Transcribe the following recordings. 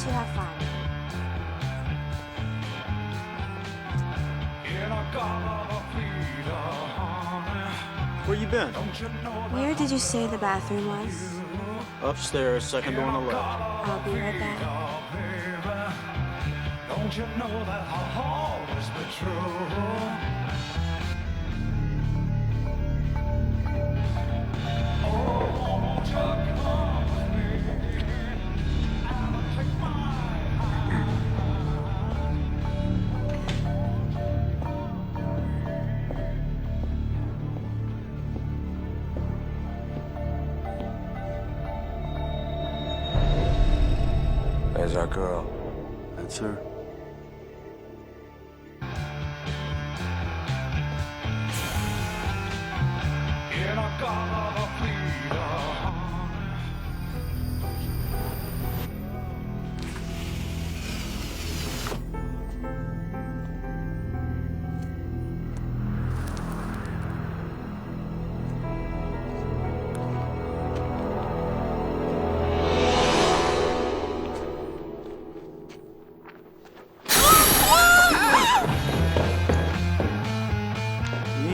you have fun. Where you been? Where did you say the bathroom was? Upstairs, second door on the left. I'll be right back. Don't you know that I'll always be true? There's our girl. That's her. In a garden of freedom.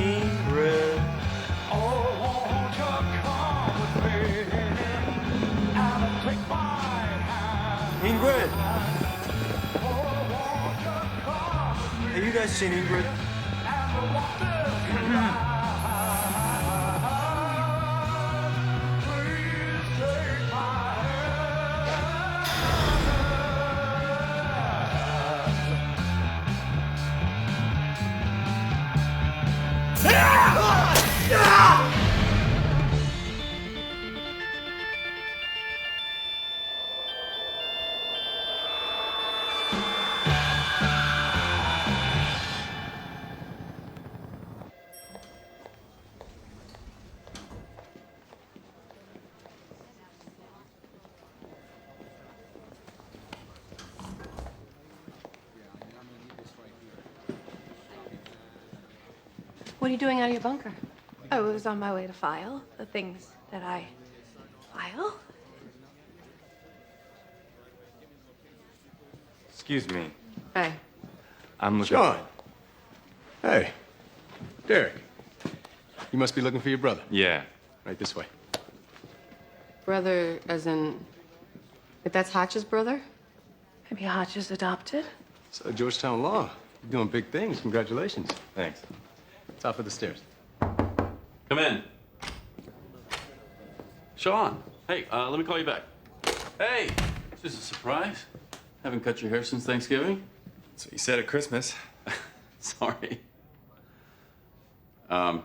Ingrid. Ingrid! Have you guys seen Ingrid? What are you doing out of your bunker? I was on my way to file the things that I file. Excuse me. Hey. I'm looking. Sean. Hey. Derek. You must be looking for your brother. Yeah. Right this way. Brother, as in. If that's Hotch's brother? Maybe Hotch is adopted? So, Georgetown Law. You're doing big things. Congratulations. Thanks. Top of the stairs. Come in. Sean, hey, let me call you back. Hey, is this a surprise? Haven't cut your hair since Thanksgiving? That's what you said at Christmas. Sorry. It's your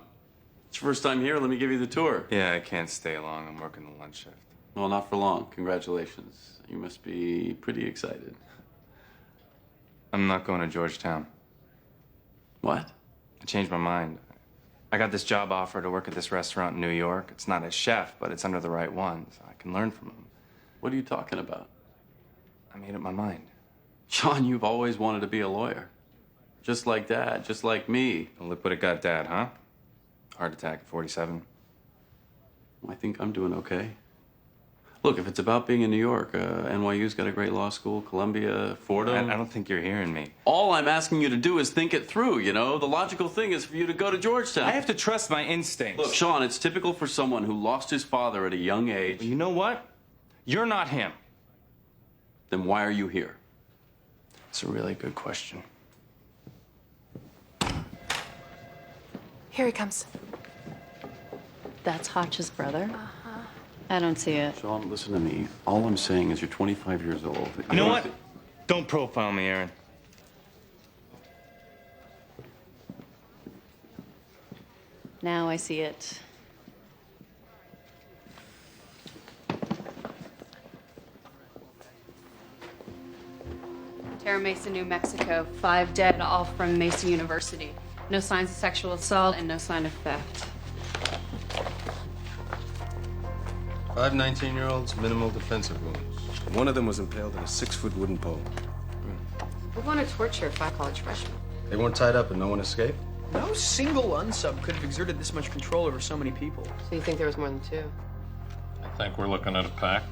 first time here. Let me give you the tour. Yeah, I can't stay long. I'm working the lunch shift. Well, not for long. Congratulations. You must be pretty excited. I'm not going to Georgetown. What? I changed my mind. I got this job offer to work at this restaurant in New York. It's not as chef, but it's under the right one, so I can learn from him. What are you talking about? I made up my mind. Sean, you've always wanted to be a lawyer. Just like Dad, just like me. Well, look what it got Dad, huh? Heart attack at 47. I think I'm doing okay. Look, if it's about being in New York, NYU's got a great law school, Columbia, Fordham. I don't think you're hearing me. All I'm asking you to do is think it through, you know? The logical thing is for you to go to Georgetown. I have to trust my instincts. Look, Sean, it's typical for someone who lost his father at a young age. You know what? You're not him. Then why are you here? It's a really good question. Here he comes. That's Hotch's brother? I don't see it. Sean, listen to me. All I'm saying is you're 25 years old. You know what? Don't profile me, Aaron. Now I see it. Terra Mesa, New Mexico. 5 dead, all from Mesa University. No signs of sexual assault and no sign of theft. 5 19-year-olds, minimal defensive wounds. One of them was impaled in a 6-foot wooden pole. We want to torture 5 college freshmen. They weren't tied up and no one escaped? No single unsub could have exerted this much control over so many people. So you think there was more than 2? I think we're looking at a pack.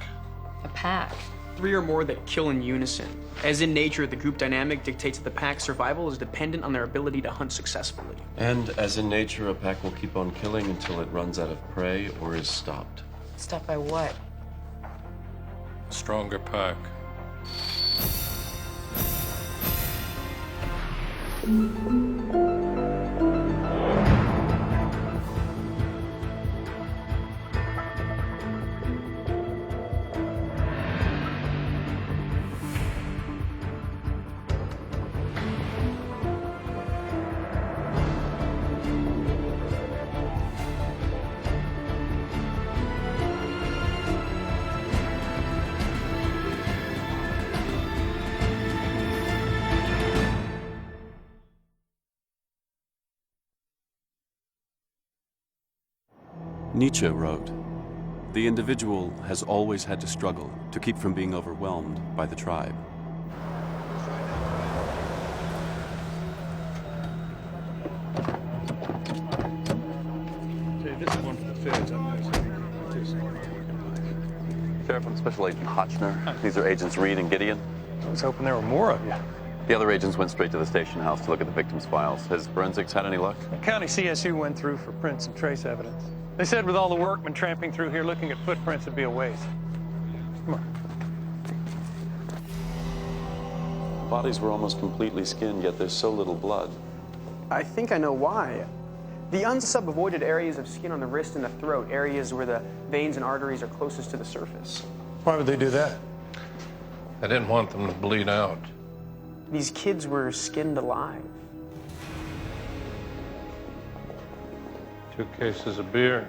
A pack? 3 or more that kill in unison. As in nature, the group dynamic dictates that the pack's survival is dependent on their ability to hunt successfully. And as in nature, a pack will keep on killing until it runs out of prey or is stopped. Stopped by what? Stronger pack. Nietzsche wrote, "The individual has always had to struggle to keep from being overwhelmed by the tribe." This is one for the feds. Sheriff, I'm Special Agent Hotchner. These are Agents Reed and Gideon. I was hoping there were more of you. The other agents went straight to the station house to look at the victim's files. Has forensics had any luck? The county CSU went through for prints and trace evidence. They said with all the workmen tramping through here looking at footprints would be a waste. Come on. Bodies were almost completely skinned, yet there's so little blood. I think I know why. The unsubavoided areas of skin on the wrist and the throat, areas where the veins and arteries are closest to the surface. Why would they do that? I didn't want them to bleed out. These kids were skinned alive. 2 cases of beer,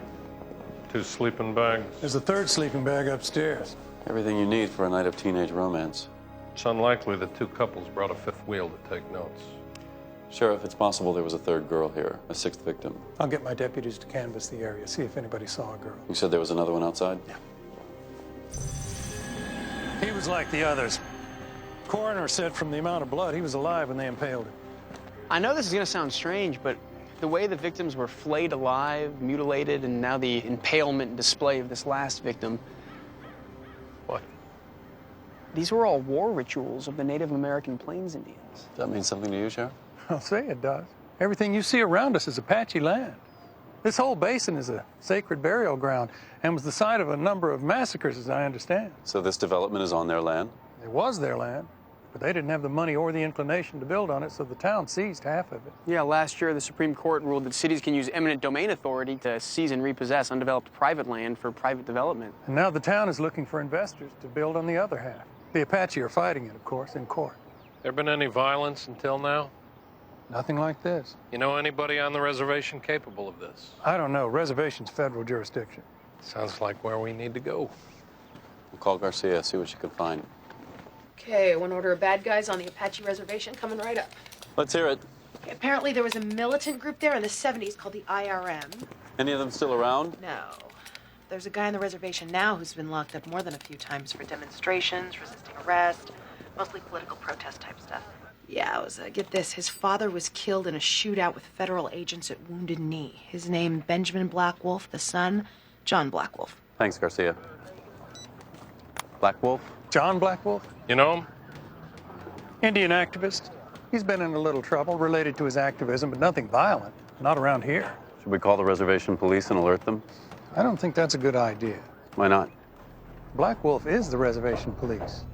2 sleeping bags. There's a 3rd sleeping bag upstairs. Everything you need for a night of teenage romance. It's unlikely the 2 couples brought a 5th wheel to take notes. Sheriff, it's possible there was a 3rd girl here, a 6th victim. I'll get my deputies to canvass the area, see if anybody saw a girl. You said there was another one outside? Yeah. He was like the others. Coroner said from the amount of blood, he was alive when they impaled him. I know this is gonna sound strange, but the way the victims were flayed alive, mutilated, and now the impalement display of this last victim. What? These were all war rituals of the Native American Plains Indians. Does that mean something to you, Sheriff? I'll say it does. Everything you see around us is Apache land. This whole basin is a sacred burial ground and was the site of a number of massacres, as I understand. So this development is on their land? It was their land, but they didn't have the money or the inclination to build on it, so the town seized half of it. Yeah, last year the Supreme Court ruled that cities can use eminent domain authority to seize and repossess undeveloped private land for private development. And now the town is looking for investors to build on the other half. The Apache are fighting it, of course, in court. There been any violence until now? Nothing like this. You know anybody on the reservation capable of this? I don't know. Reservation's federal jurisdiction. Sounds like where we need to go. We'll call Garcia, see what she can find. Okay, one order of bad guys on the Apache reservation coming right up. Let's hear it. Okay, apparently there was a militant group there in the 70s called the IRM. Any of them still around? No. There's a guy on the reservation now who's been locked up more than a few times for demonstrations, resisting arrest, mostly political protest type stuff. Yeah, it was, get this, his father was killed in a shootout with federal agents at Wounded Knee. His name, Benjamin Black Wolf, the son, John Black Wolf. Thanks, Garcia. Black Wolf? John Black Wolf? You know him? Indian activist. He's been in a little trouble related to his activism, but nothing violent. Not around here. Should we call the reservation police and alert them? I don't think that's a good idea. Why not? Black Wolf is the reservation police.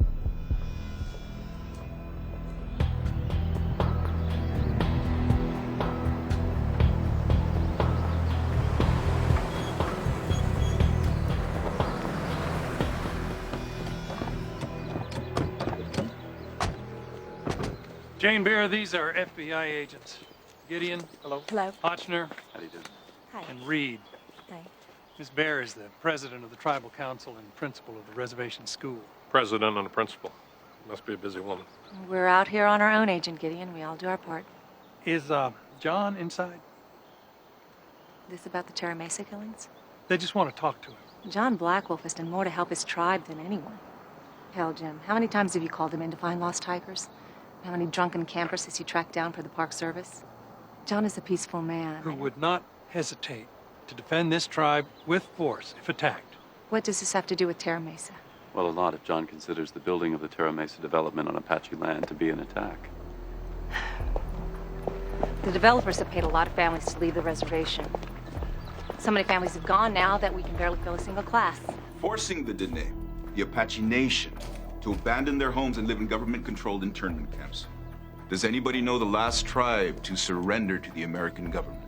Jane Beer, these are FBI agents. Gideon, hello. Hello. Hotchner. How do you do? Hi. And Reed. Hi. Miss Bear is the president of the tribal council and principal of the reservation school. President and a principal. Must be a busy woman. We're out here on our own, Agent Gideon. We all do our part. Is John inside? This about the Terra Mesa killings? They just want to talk to him. John Blackwolf has done more to help his tribe than anyone. Hell, Jim, how many times have you called him in to find lost tigers? How many drunken campers has he tracked down for the Park Service? John is a peaceful man. Who would not hesitate to defend this tribe with force if attacked. What does this have to do with Terra Mesa? Well, a lot if John considers the building of the Terra Mesa development on Apache land to be an attack. The developers have paid a lot of families to leave the reservation. So many families have gone now that we can barely fill a single class. Forcing the Dene, the Apache Nation, to abandon their homes and live in government-controlled internment camps. Does anybody know the last tribe to surrender to the American government?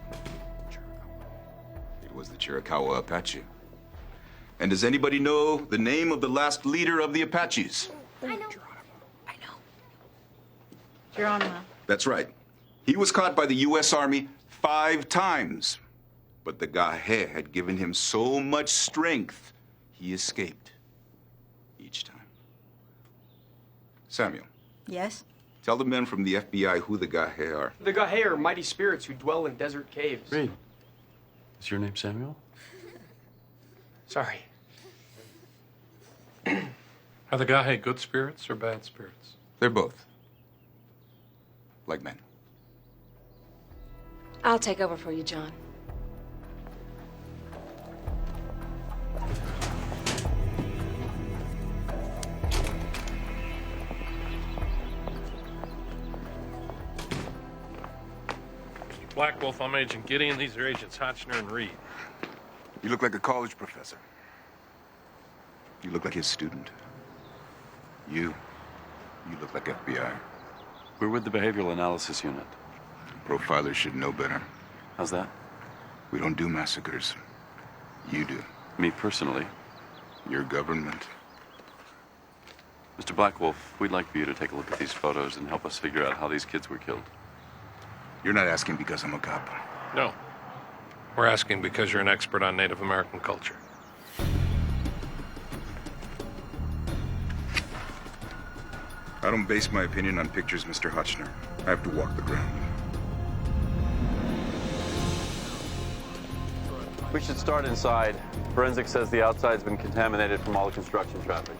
It was the Chiricahua Apache. And does anybody know the name of the last leader of the Apaches? I know. Geronimo. That's right. He was caught by the U.S. Army 5 times. But the Gahe had given him so much strength, he escaped each time. Samuel. Yes? Tell the men from the FBI who the Gahe are. The Gahe are mighty spirits who dwell in desert caves. Reed, is your name Samuel? Sorry. Are the Gahe good spirits or bad spirits? They're both. Like men. I'll take over for you, John. Black Wolf, I'm Agent Gideon. These are Agents Hotchner and Reed. You look like a college professor. You look like his student. You look like FBI. We're with the Behavioral Analysis Unit. Profilers should know better. How's that? We don't do massacres. You do. Me personally. Your government. Mr. Blackwolf, we'd like for you to take a look at these photos and help us figure out how these kids were killed. You're not asking because I'm a cop. No. We're asking because you're an expert on Native American culture. I don't base my opinion on pictures, Mr. Hotchner. I have to walk the ground. We should start inside. Forensics says the outside's been contaminated from all the construction traffic.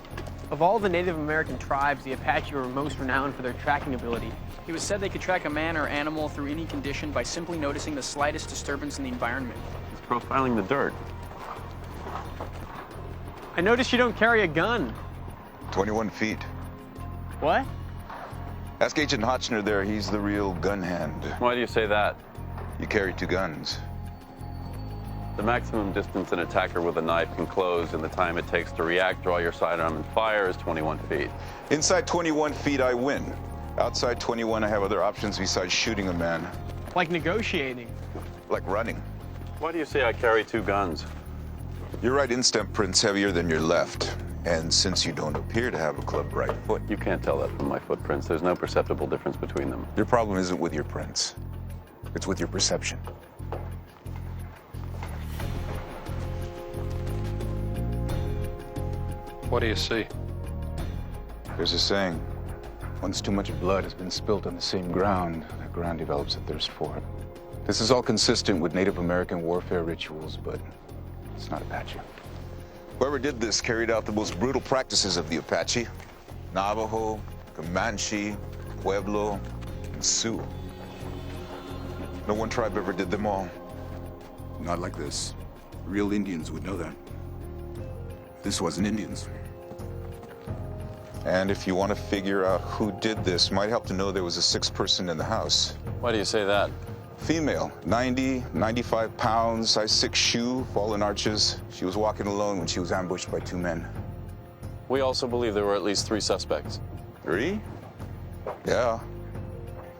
Of all the Native American tribes, the Apache were most renowned for their tracking ability. It was said they could track a man or animal through any condition by simply noticing the slightest disturbance in the environment. He's profiling the dirt. I noticed you don't carry a gun. 21 feet. What? Ask Agent Hotchner there. He's the real gun hand. Why do you say that? You carry 2 guns. The maximum distance an attacker with a knife can close in the time it takes to react, draw your sidearm, and fire is 21 feet. Inside 21 feet, I win. Outside 21, I have other options besides shooting a man. Like negotiating. Like running. Why do you say I carry 2 guns? Your right instant print's heavier than your left. And since you don't appear to have a clubbed right foot... You can't tell that from my footprints. There's no perceptible difference between them. Your problem isn't with your prints. It's with your perception. What do you see? There's a saying, once too much blood has been spilt on the same ground, that ground develops a thirst for it. This is all consistent with Native American warfare rituals, but it's not Apache. Whoever did this carried out the most brutal practices of the Apache. Navajo, Comanche, Pueblo, and Sioux. No one tribe ever did them all. Not like this. Real Indians would know that. This wasn't Indians. And if you want to figure out who did this, might help to know there was a 6th person in the house. Why do you say that? Female, 90, 95 pounds, size 6 shoe, fallen arches. She was walking alone when she was ambushed by 2 men. We also believe there were at least 3 suspects. 3? Yeah.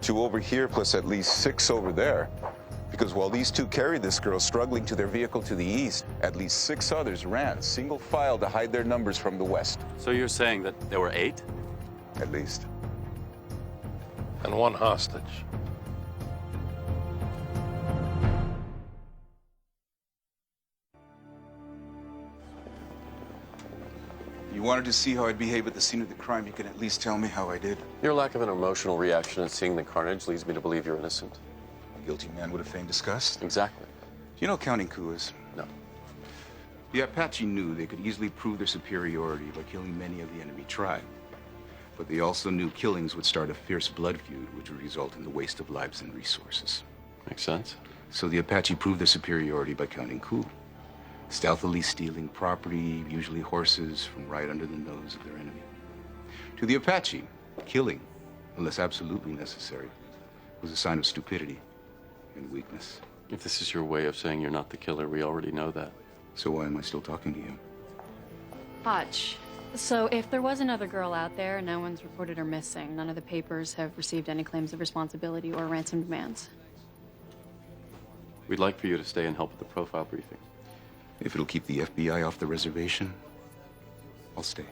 2 over here, plus at least 6 over there. Because while these 2 carried this girl struggling to their vehicle to the east, at least 6 others ran, single file, to hide their numbers from the west. So you're saying that there were 8? At least. And 1 hostage. You wanted to see how I'd behave at the scene of the crime, you can at least tell me how I did. Your lack of an emotional reaction at seeing the carnage leads me to believe you're innocent. A guilty man would have feigned disgust. Exactly. Do you know what counting coup is? No. The Apache knew they could easily prove their superiority by killing many of the enemy tribe. But they also knew killings would start a fierce blood feud, which would result in the waste of lives and resources. Makes sense. So the Apache proved their superiority by counting coup. stealthily stealing property, usually horses, from right under the nose of their enemy. To the Apache, killing, unless absolutely necessary, was a sign of stupidity and weakness. If this is your way of saying you're not the killer, we already know that. So why am I still talking to you? Hotch. So if there was another girl out there, no one's reported her missing. None of the papers have received any claims of responsibility or ransom demands. We'd like for you to stay and help with the profile briefing. If it'll keep the FBI off the reservation, I'll stay.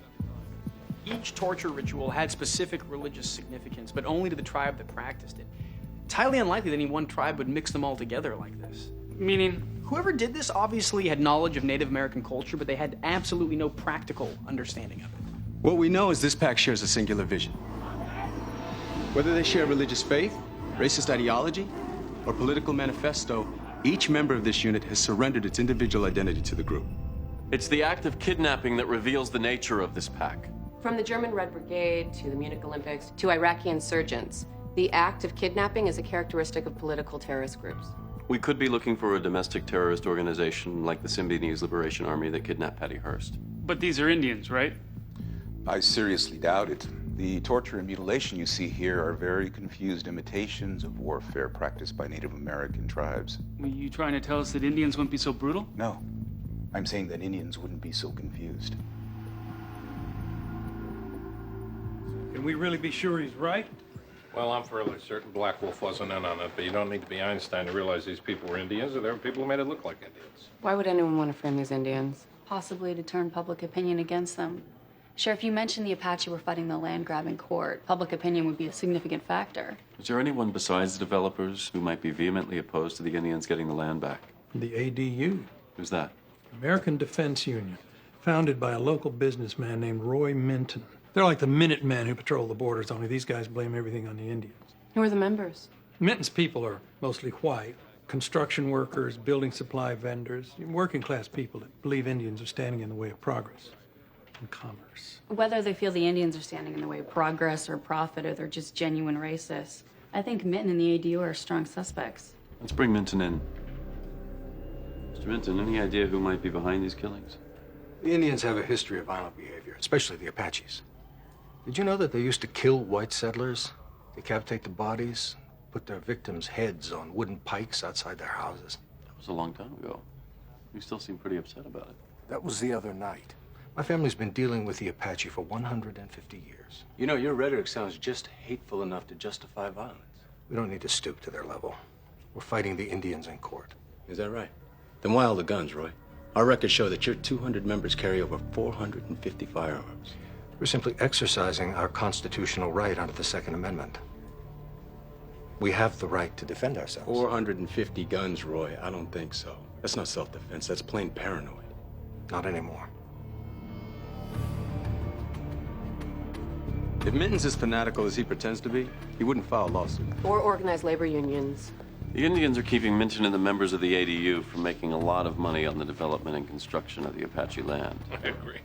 Each torture ritual had specific religious significance, but only to the tribe that practiced it. It's highly unlikely that any one tribe would mix them all together like this. Meaning, whoever did this obviously had knowledge of Native American culture, but they had absolutely no practical understanding of it. What we know is this pack shares a singular vision. Whether they share religious faith, racist ideology, or political manifesto, each member of this unit has surrendered its individual identity to the group. It's the act of kidnapping that reveals the nature of this pack. From the German Red Brigade to the Munich Olympics to Iraqi insurgents, the act of kidnapping is a characteristic of political terrorist groups. We could be looking for a domestic terrorist organization like the Symbionese Liberation Army that kidnapped Patty Hearst. But these are Indians, right? I seriously doubt it. The torture and mutilation you see here are very confused imitations of warfare practiced by Native American tribes. Were you trying to tell us that Indians wouldn't be so brutal? No. I'm saying that Indians wouldn't be so confused. Can we really be sure he's right? Well, I'm fairly certain Black Wolf wasn't in on it, but you don't need to be Einstein to realize these people were Indians, or there were people who made it look like Indians. Why would anyone want to frame these Indians? Possibly to turn public opinion against them. Sheriff, you mentioned the Apache were fighting the land grab in court. Public opinion would be a significant factor. Is there anyone besides the developers who might be vehemently opposed to the Indians getting the land back? The ADU, Who's that? American Defense Union, founded by a local businessman named Roy Minton. They're like the Minutemen who patrol the borders, only these guys blame everything on the Indians. Who are the members? Minton's people are mostly white. Construction workers, building supply vendors, working class people that believe Indians are standing in the way of progress and commerce. Whether they feel the Indians are standing in the way of progress or profit, or they're just genuine racists, I think Minton and the ADU are strong suspects. Let's bring Minton in. Mr. Minton, any idea who might be behind these killings? The Indians have a history of violent behavior, especially the Apaches. Did you know that they used to kill white settlers, decapitate the bodies, put their victims' heads on wooden pikes outside their houses? That was a long time ago. You still seem pretty upset about it. That was the other night. My family's been dealing with the Apache for 150 years. You know, your rhetoric sounds just hateful enough to justify violence. We don't need to stoop to their level. We're fighting the Indians in court. Is that right? Then why all the guns, Roy? Our records show that your 200 members carry over 450 firearms. We're simply exercising our constitutional right under the Second Amendment. We have the right to defend ourselves. 450 guns, Roy. I don't think so. That's not self-defense. That's plain paranoid. Not anymore. If Minton's as fanatical as he pretends to be, he wouldn't file a lawsuit. Or organized labor unions. The Indians are keeping Minton and the members of the ADU from making a lot of money on the development and construction of the Apache land. I agree.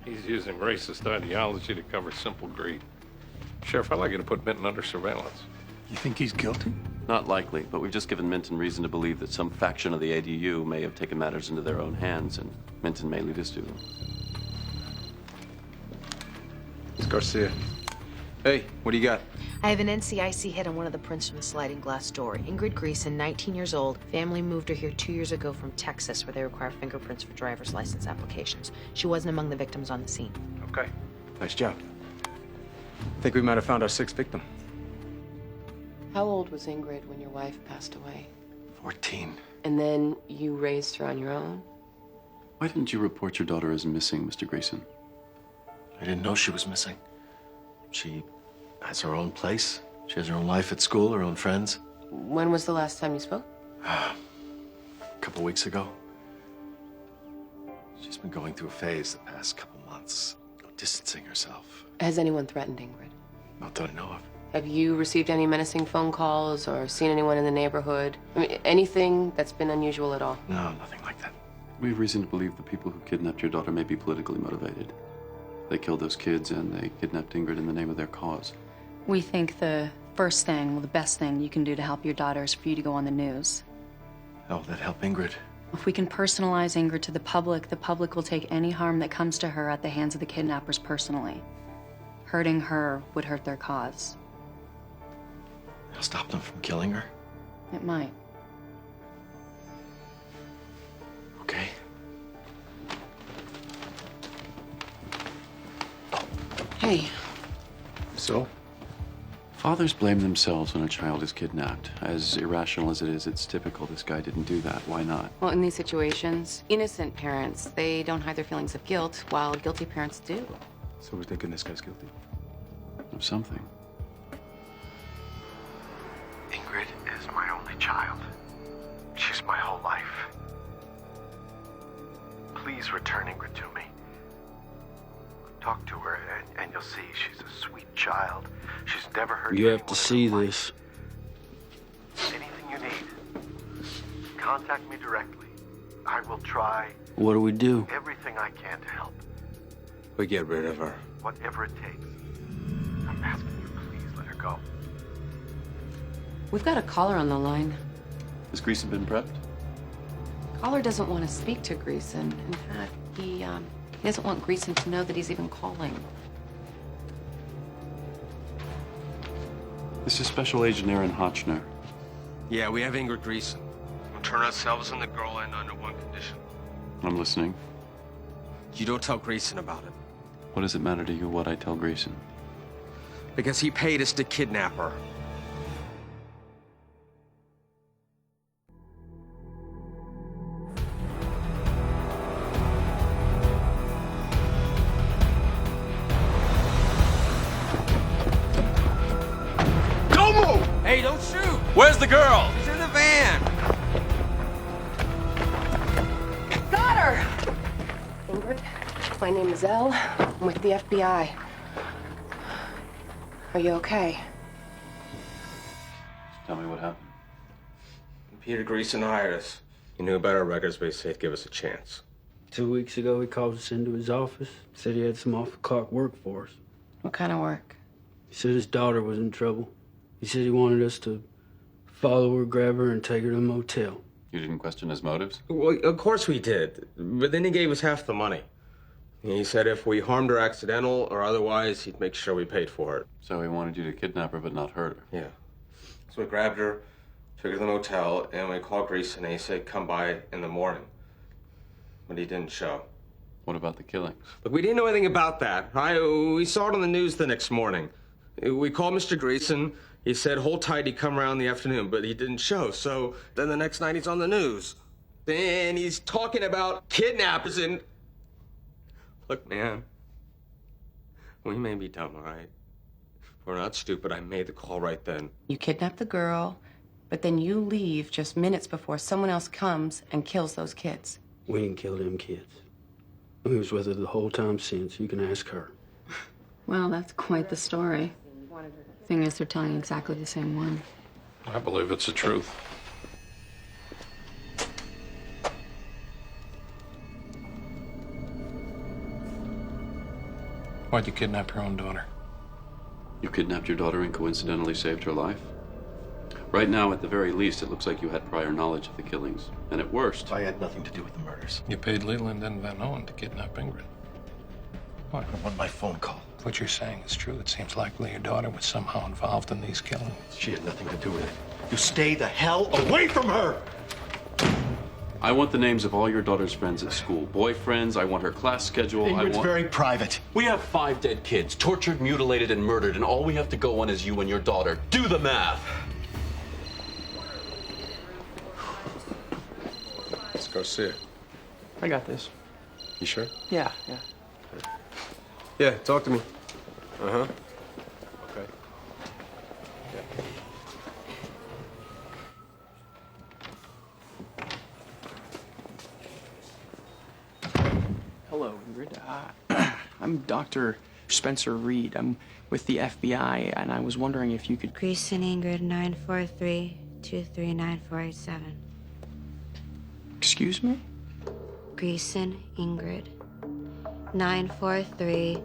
He's using racist ideology to cover simple greed. Sheriff, I'd like you to put Minton under surveillance. You think he's guilty? Not likely, but we've just given Minton reason to believe that some faction of the ADU may have taken matters into their own hands, and Minton may lead us to them. It's Garcia. Hey, what do you got? I have an NCIC hit on one of the prints from the sliding glass door. Ingrid Greason, 19 years old. Family moved her here 2 years ago from Texas, where they require fingerprints for driver's license applications. She wasn't among the victims on the scene. Okay. Nice job. I think we might have found our sixth victim. How old was Ingrid when your wife passed away? 14. And then you raised her on your own? Why didn't you report your daughter as missing, Mr. Grayson? I didn't know she was missing. She has her own place. She has her own life at school, her own friends. When was the last time you spoke? A couple weeks ago. She's been going through a phase the past couple months, distancing herself. Has anyone threatened Ingrid? Not that I know of. Have you received any menacing phone calls or seen anyone in the neighborhood? I mean, anything that's been unusual at all? No, nothing like that. We have reason to believe the people who kidnapped your daughter may be politically motivated. They killed those kids and they kidnapped Ingrid in the name of their cause. We think the first thing, well, the best thing you can do to help your daughter is for you to go on the news. How will that help Ingrid? If we can personalize Ingrid to the public will take any harm that comes to her at the hands of the kidnappers personally. Hurting her would hurt their cause. I'll stop them from killing her. It might. Okay. Hey, So? Fathers blame themselves when a child is kidnapped. As irrational as it is, it's typical this guy didn't do that. Why not? well, in these situations, innocent parents, they don't hide their feelings of guilt, while guilty parents do. So we're thinking this guy's guilty. Of something. Ingrid is my only child. She's my whole life. Please return Ingrid to me. Talk to her, and you'll see she's a sweet child. She's never hurt You have anyone to in see her life. this. Anything you need, contact me directly. I will try What do we do? everything I can to help, We get rid of her. whatever it takes. I'm asking you, please let her go. We've got a caller on the line. Has Greason been prepped? Caller doesn't want to speak to Greason. In fact, he doesn't want Greason to know that he's even calling. This is Special Agent Aaron Hotchner. Yeah, we have Ingrid Greason. We'll turn ourselves and the girl in under one condition. I'm listening. You don't tell Greason about it. What does it matter to you what I tell Greason? Because he paid us to kidnap her. Don't move! Hey, don't shoot! Where's the girl? She's in the van! Got her! Ingrid, my name is Elle. I'm with the FBI. Are you okay? Tell me what happened. Peter Greason hired us. He knew about our records, but he said he'd give us a chance. 2 weeks ago, he called us into his office. Said he had some off-the-clock work for us. What kind of work? He said his daughter was in trouble. He said he wanted us to follow her, grab her, and take her to a motel. You didn't question his motives? Well, of course we did. But then he gave us half the money. He said if we harmed her accidental or otherwise, he'd make sure we paid for it. So he wanted you to kidnap her but not hurt her? Yeah. So we grabbed her, took her to the motel, and we called Greason, and he said come by in the morning. But he didn't show. What about the killings? Look, we didn't know anything about that. We saw it on the news the next morning. We called Mr. Greason. He said hold tight, he'd come around in the afternoon, but he didn't show. So then the next night he's on the news. And he's talking about kidnappers and... Look, man, we may be dumb, all right? We're not stupid. I made the call right then. You kidnap the girl, but then you leave just minutes before someone else comes and kills those kids. We didn't kill them kids. We was with her the whole time since. You can ask her. Well, that's quite the story. Thing is, they're telling exactly the same one. I believe it's the truth. Why'd you kidnap your own daughter? You kidnapped your daughter and coincidentally saved her life? Right now, at the very least, it looks like you had prior knowledge of the killings. And at worst... I had nothing to do with the murders. You paid Leland and Van Owen to kidnap Ingrid. What? I want my phone call. What you're saying is true. It seems likely your daughter was somehow involved in these killings. She had nothing to do with it. You stay the hell away from her! I want the names of all your daughter's friends at school. Boyfriends, I want her class schedule, Ingrid's very private. We have 5 dead kids, tortured, mutilated, and murdered, and all we have to go on is you and your daughter. Do the math! Let's go see her. I got this. You sure? Yeah. Yeah, talk to me. Uh-huh. Okay. Hello, Ingrid. I'm Dr. Spencer Reed. I'm with the FBI, and I was wondering if you could... Greason Ingrid 943-239487. Excuse me? Greason Ingrid 943-239487.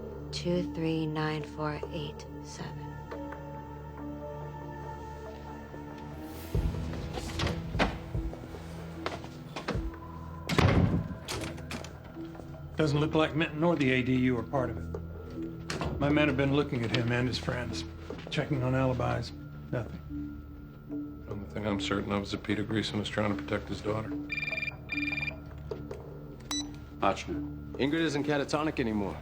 Doesn't look like Minton nor the ADU are part of it. My men have been looking at him and his friends, checking on alibis. Nothing. The only thing I'm certain of is that Peter Greason was trying to protect his daughter. Ochner. Ingrid isn't catatonic anymore,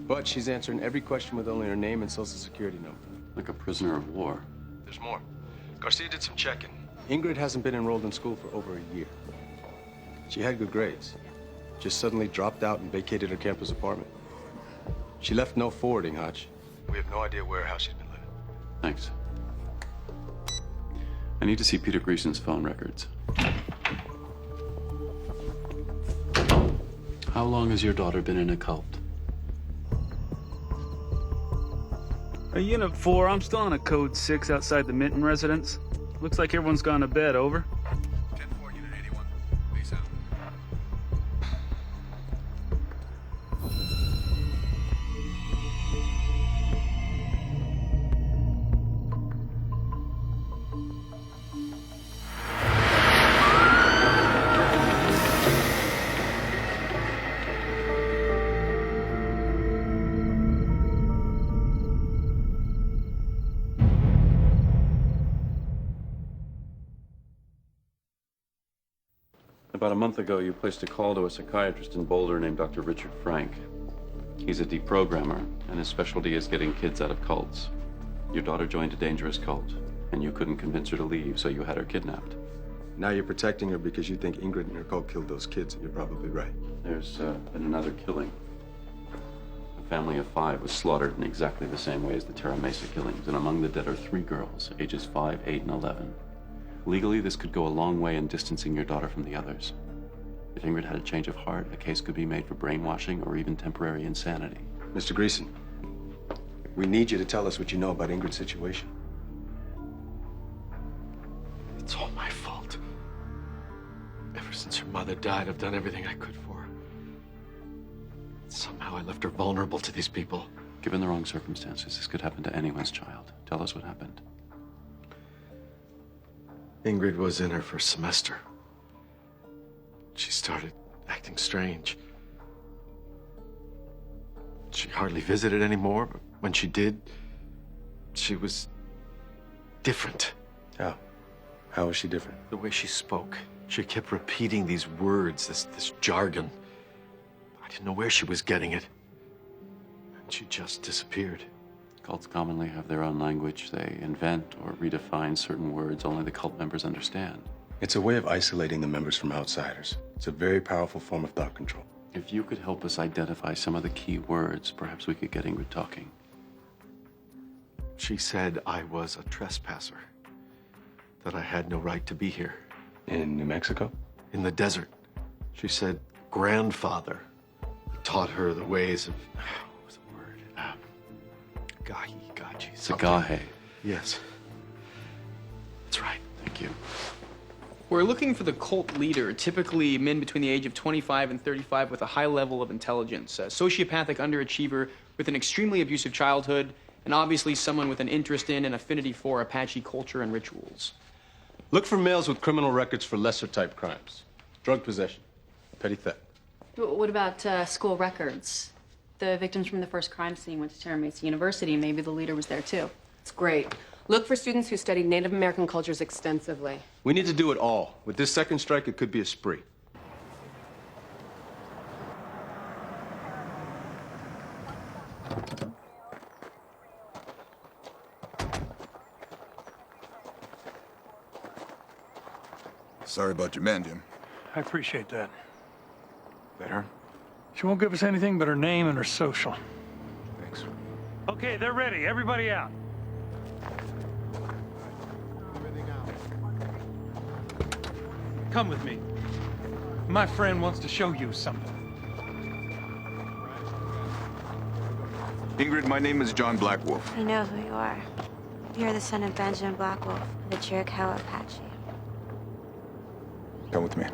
but she's answering every question with only her name and social security number. Like a prisoner of war. There's more. Garcia did some checking. Ingrid hasn't been enrolled in school for over a year. She had good grades. Just suddenly dropped out and vacated her campus apartment. She left no forwarding, Hotch. We have no idea where or how she's been living. Thanks. I need to see Peter Greason's phone records. How long has your daughter been in a cult? Unit 4, I'm still on a code 6 outside the Minton residence. Looks like everyone's gone to bed, over. 10-4, Unit 81. Base out. About a month ago, you placed a call to a psychiatrist in Boulder named Dr. Richard Frank. He's a deprogrammer, and his specialty is getting kids out of cults. Your daughter joined a dangerous cult, and you couldn't convince her to leave, so you had her kidnapped. Now you're protecting her because you think Ingrid and her cult killed those kids, and you're probably right. There's been another killing. A family of 5 was slaughtered in exactly the same way as the Terra Mesa killings, and among the dead are 3 girls, ages 5, 8, and 11. Legally, this could go a long way in distancing your daughter from the others. If Ingrid had a change of heart, a case could be made for brainwashing or even temporary insanity. Mr. Greason, we need you to tell us what you know about Ingrid's situation. It's all my fault. Ever since her mother died, I've done everything I could for her. Somehow I left her vulnerable to these people. Given the wrong circumstances, this could happen to anyone's child. Tell us what happened. Ingrid was in her first semester. She started acting strange. She hardly visited anymore, but when she did, she was different. How? How was she different? The way she spoke. She kept repeating these words, this jargon. I didn't know where she was getting it. And she just disappeared. Cults commonly have their own language. They invent or redefine certain words only the cult members understand. It's a way of isolating the members from outsiders. It's a very powerful form of thought control. If you could help us identify some of the key words, perhaps we could get Ingrid talking. She said I was a trespasser, that I had no right to be here. In New Mexico? In the desert. She said grandfather taught her the ways of, what was the word? Gahi. Sagahe. Yes. That's right. Thank you. We're looking for the cult leader, typically men between the age of 25 and 35 with a high level of intelligence, a sociopathic underachiever with an extremely abusive childhood, and obviously someone with an interest in and affinity for Apache culture and rituals. Look for males with criminal records for lesser type crimes. Drug possession, petty theft. What about school records? The victims from the first crime scene went to Terra Mesa University. Maybe the leader was there too. It's great. Look for students who studied Native American cultures extensively. We need to do it all. With this second strike, it could be a spree. Sorry about your man, Jim. I appreciate that. Better? She won't give us anything but her name and her social. Thanks. Okay, they're ready. Everybody out. Come with me. My friend wants to show you something. Ingrid, my name is John Blackwolf. I know who you are. You're the son of Benjamin Blackwolf, the Chiricahua Apache. Come with me.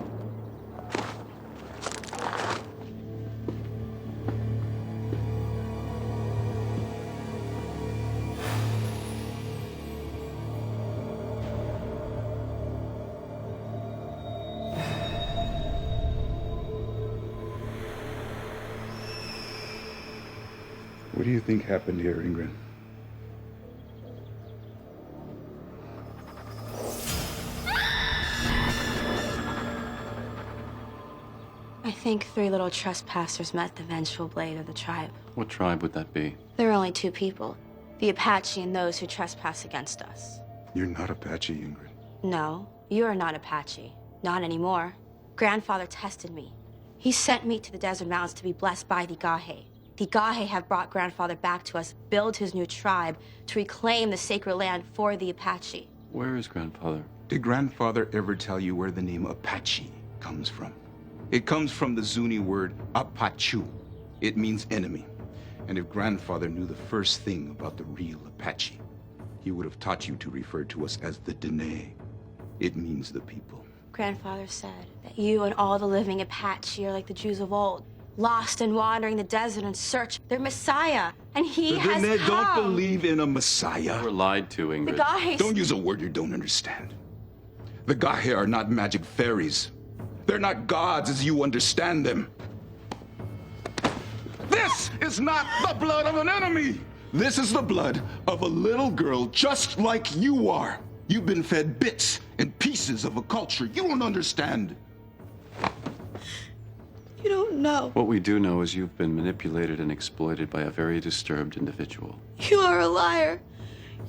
What do you think happened here, Ingrid? I think 3 little trespassers met the vengeful blade of the tribe. What tribe would that be? There are only 2 people, the Apache and those who trespass against us. You're not Apache, Ingrid. No, you are not Apache. Not anymore. Grandfather tested me. He sent me to the desert mountains to be blessed by the Gahe. The Gahe have brought Grandfather back to us, build his new tribe, to reclaim the sacred land for the Apache. Where is Grandfather? Did Grandfather ever tell you where the name Apache comes from? It comes from the Zuni word Apachu. It means enemy. And if Grandfather knew the first thing about the real Apache, he would have taught you to refer to us as the Dene. It means the people. Grandfather said that you and all the living Apache are like the Jews of old, lost and wandering the desert in search of their Messiah. And he The has Dene come. don't believe in a Messiah. You were lied to, Ingrid. The Gahe. Don't use a word you don't understand. The Gahe are not magic fairies. They're not gods as you understand them. This is not the blood of an enemy. This is the blood of a little girl just like you are. You've been fed bits and pieces of a culture you don't understand. You don't know. What we do know is you've been manipulated and exploited by a very disturbed individual. You are a liar.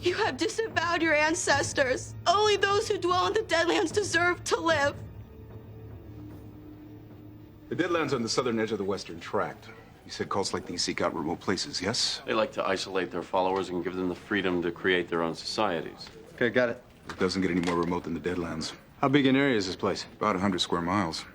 You have disavowed your ancestors. Only those who dwell in the Deadlands deserve to live. The Deadlands are on the southern edge of the Western Tract. You said cults like these seek out remote places, yes? They like to isolate their followers and give them the freedom to create their own societies. Okay, got it. It doesn't get any more remote than the Deadlands. How big an area is this place? About 100 square miles.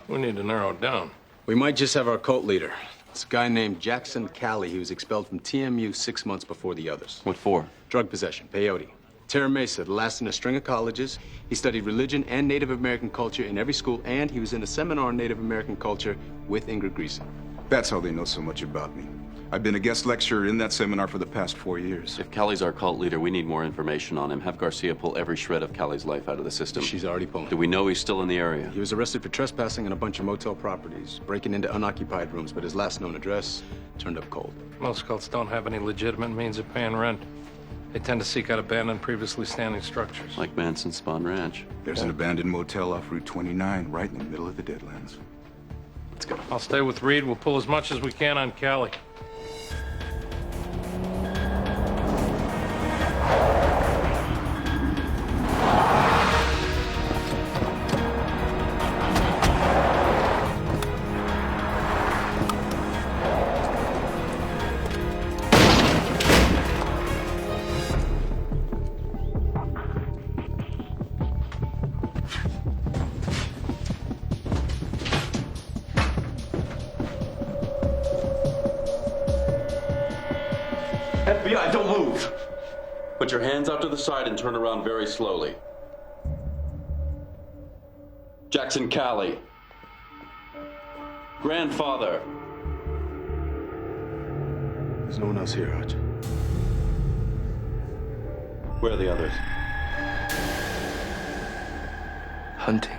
We need to narrow it down. We might just have our cult leader. It's a guy named Jackson Cali. He was expelled from TMU 6 months before the others. What for? Drug possession, peyote. Terra Mesa, the last in a string of colleges. He studied religion and Native American culture in every school, and he was in a seminar on Native American culture with Ingrid Greason. That's how they know so much about me. I've been a guest lecturer in that seminar for the past 4 years. If Callie's our cult leader, we need more information on him. Have Garcia pull every shred of Callie's life out of the system. She's already pulling. Do we know he's still in the area? He was arrested for trespassing on a bunch of motel properties, breaking into unoccupied rooms, but his last known address turned up cold. Most cults don't have any legitimate means of paying rent. They tend to seek out abandoned, previously standing structures. Like Manson Spawn Ranch. There's an abandoned motel off Route 29, right in the middle of the Deadlands. Let's go. I'll stay with Reed. We'll pull as much as we can on Callie. FBI, don't move! Put your hands out to the side and turn around very slowly. Jackson Callie. Grandfather. There's no one else here, Arch. Where are the others? Hunting.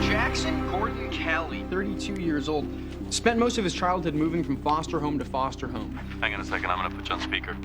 Jackson Gordon Cali, 32 years old, spent most of his childhood moving from foster home to foster home. Hang on a second, I'm gonna put you on speaker.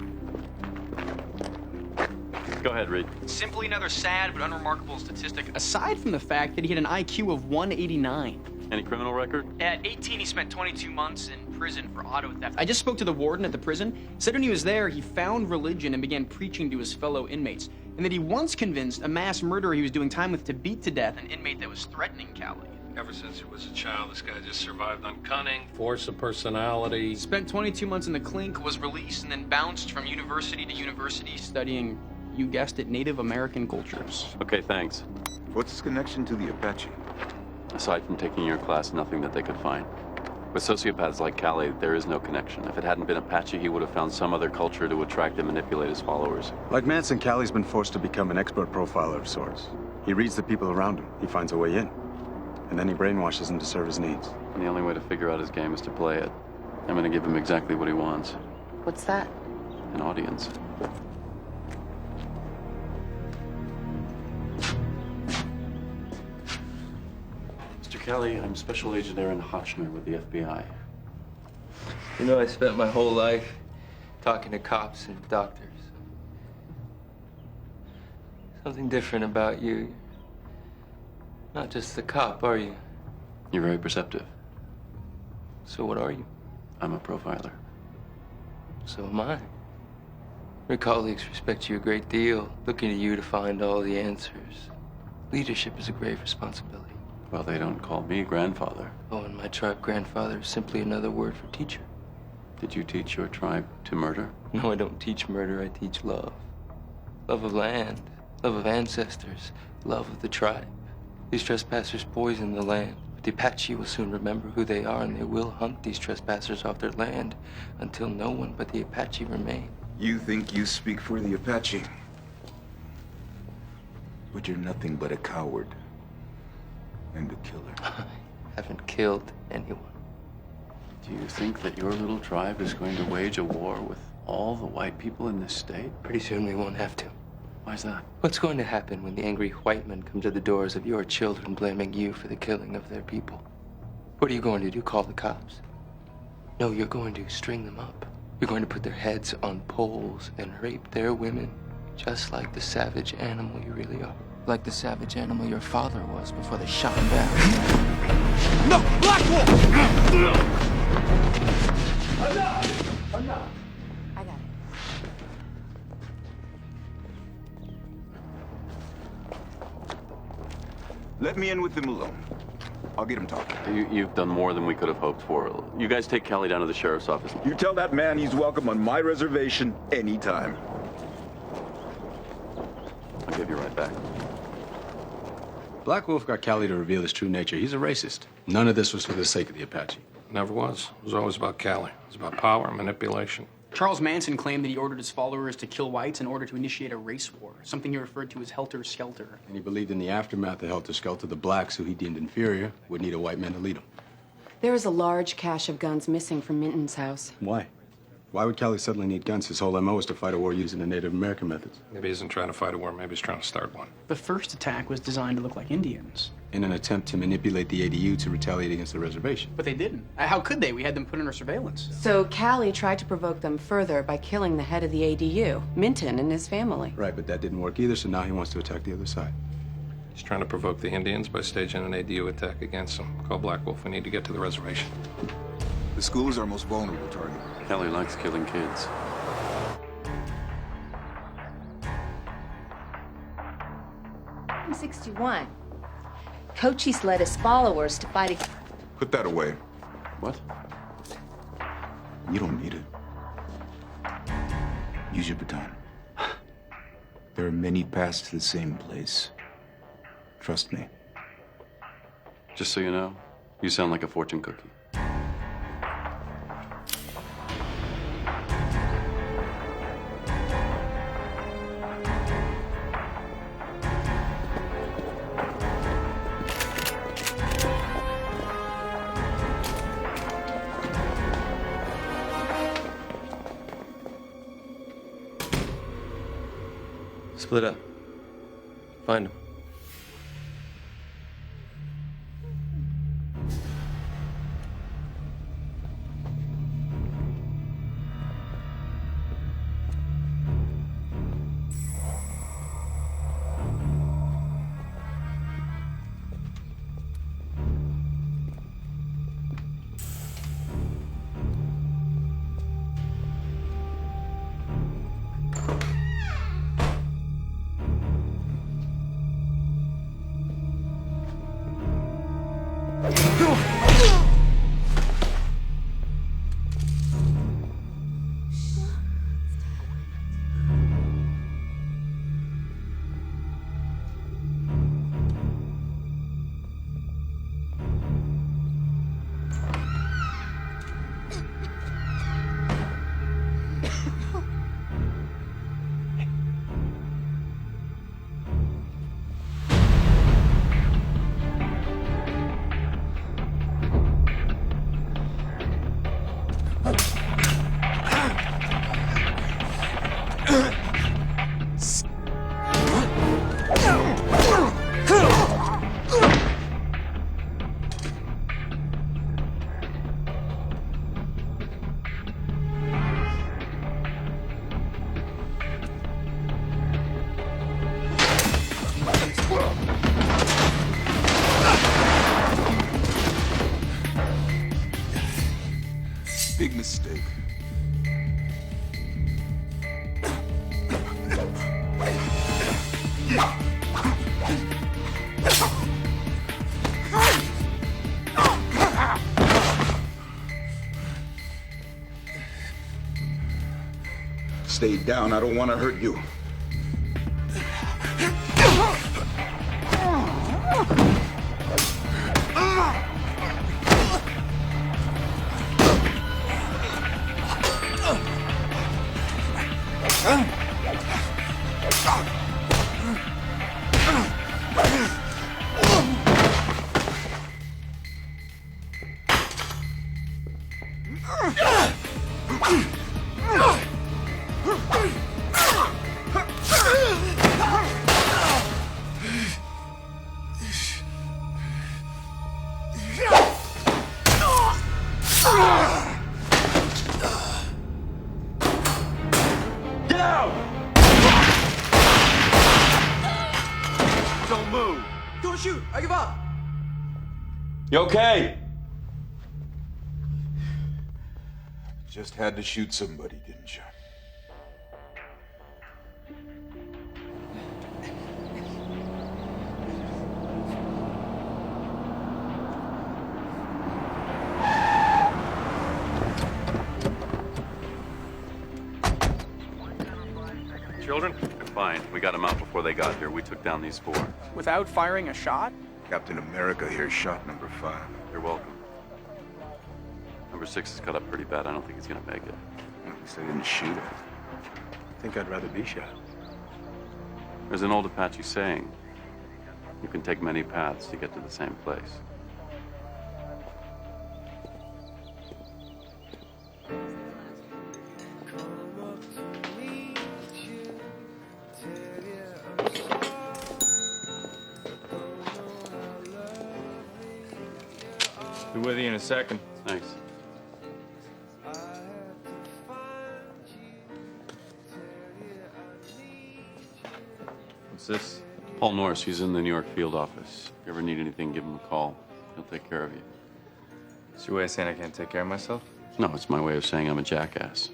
Go ahead, Reed. Simply another sad but unremarkable statistic, aside from the fact that he had an IQ of 189. Any criminal record? At 18, he spent 22 months in prison for auto theft. I just spoke to the warden at the prison. Said when he was there, he found religion and began preaching to his fellow inmates. And that he once convinced a mass murderer he was doing time with to beat to death an inmate that was threatening Callie. Ever since he was a child, this guy just survived on cunning, force of personality. Spent 22 months in the clink, was released, and then bounced from university to university studying, you guessed it, Native American cultures. Okay, thanks. What's his connection to the Apache? Aside from taking your class, nothing that they could find. With sociopaths like Callie, there is no connection. If it hadn't been Apache, he would have found some other culture to attract and manipulate his followers. Like Manson, Callie's been forced to become an expert profiler of sorts. He reads the people around him. He finds a way in. And then he brainwashes them to serve his needs. And the only way to figure out his game is to play it. I'm gonna give him exactly what he wants. What's that? An audience. Kelly, I'm Special Agent Aaron Hotchner with the FBI. You know, I spent my whole life talking to cops and doctors. Something different about you. Not just the cop, are you? You're very perceptive. So what are you? I'm a profiler. So am I. Your colleagues respect you a great deal, looking to you to find all the answers. Leadership is a grave responsibility. Well, they don't call me grandfather. Oh, in my tribe, grandfather is simply another word for teacher. Did you teach your tribe to murder? No, I don't teach murder, I teach love. Love of land, love of ancestors, love of the tribe. These trespassers poison the land, but the Apache will soon remember who they are, and they will hunt these trespassers off their land until no one but the Apache remain. You think you speak for the Apache, but you're nothing but a coward and a killer. I haven't killed anyone. Do you think that your little tribe is going to wage a war with all the white people in this state? Pretty soon we won't have to. Why's that? What's going to happen when the angry white men come to the doors of your children blaming you for the killing of their people? What are you going to do, call the cops? No, you're going to string them up. You're going to put their heads on poles and rape their women, just like the savage animal you really are. Like the savage animal your father was before they shot him down. No! Black Wolf! Enough! Enough! I got it. Let me in with them alone. I'll get him talking. You've done more than we could have hoped for. You guys take Kelly down to the sheriff's office. You tell that man he's welcome on my reservation anytime. I'll give you right back. Black Wolf got Cali to reveal his true nature. He's a racist. None of this was for the sake of the Apache. Never was. It was always about Cali. It was about power and manipulation. Charles Manson claimed that he ordered his followers to kill whites in order to initiate a race war, something he referred to as helter-skelter. And he believed in the aftermath of Helter Skelter, the blacks, who he deemed inferior, would need a white man to lead them. There is a large cache of guns missing from Minton's house. Why? Why would Cali suddenly need guns? His whole MO is to fight a war using the Native American methods. Maybe he isn't trying to fight a war, maybe he's trying to start one. The first attack was designed to look like Indians. In an attempt to manipulate the ADU to retaliate against the reservation. But they didn't. How could they? We had them put under surveillance. So Callie tried to provoke them further by killing the head of the ADU, Minton, and his family. Right, but that didn't work either, so now he wants to attack the other side. He's trying to provoke the Indians by staging an ADU attack against them. Call Black Wolf, we need to get to the reservation. The school is our most vulnerable target. Kelly likes killing kids. I'm 61. Cochise led his followers to fight against... Put that away. What? You don't need it. Use your baton. There are many paths to the same place. Trust me. Just so you know, you sound like a fortune cookie. Split up. Find him. Stay down. I don't want to hurt you. Don't move. Don't shoot! I give up! You okay? Just had to shoot somebody, didn't you? Children? They're fine. We got them out before they got here. We took down these 4. Without firing a shot? Captain America here, shot number 5. You're welcome. Number 6 is cut up pretty bad. I don't think he's gonna make it. At least I didn't shoot him. I think I'd rather be shot. There's an old Apache saying, you can take many paths to get to the same place. Be with you in a second. Thanks. What's this? Paul Norris, he's in the New York field office. If you ever need anything, give him a call. He'll take care of you. It's your way of saying I can't take care of myself? No, it's my way of saying I'm a jackass.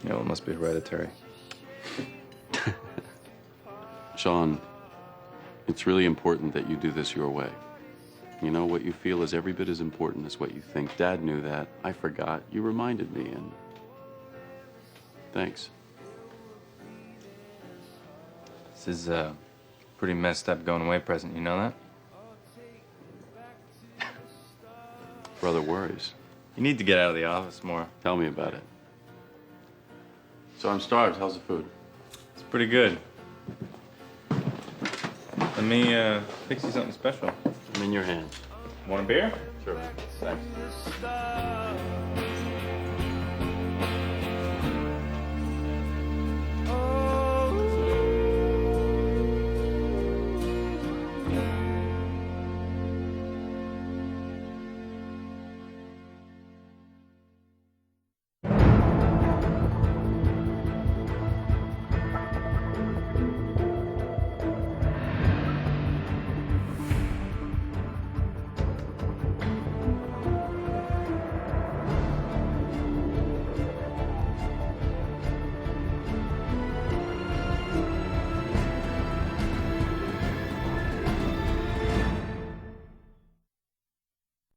You know, it must be hereditary. Sean, it's really important that you do this your way. You know, what you feel is every bit as important as what you think. Dad knew that. I forgot. You reminded me, and thanks. This is a pretty messed up going away present, you know that? Brother worries. You need to get out of the office more. Tell me about it. So I'm starved. How's the food? It's pretty good. Let me fix you something special. I'm in your hands. Want a beer? Sure. Thanks.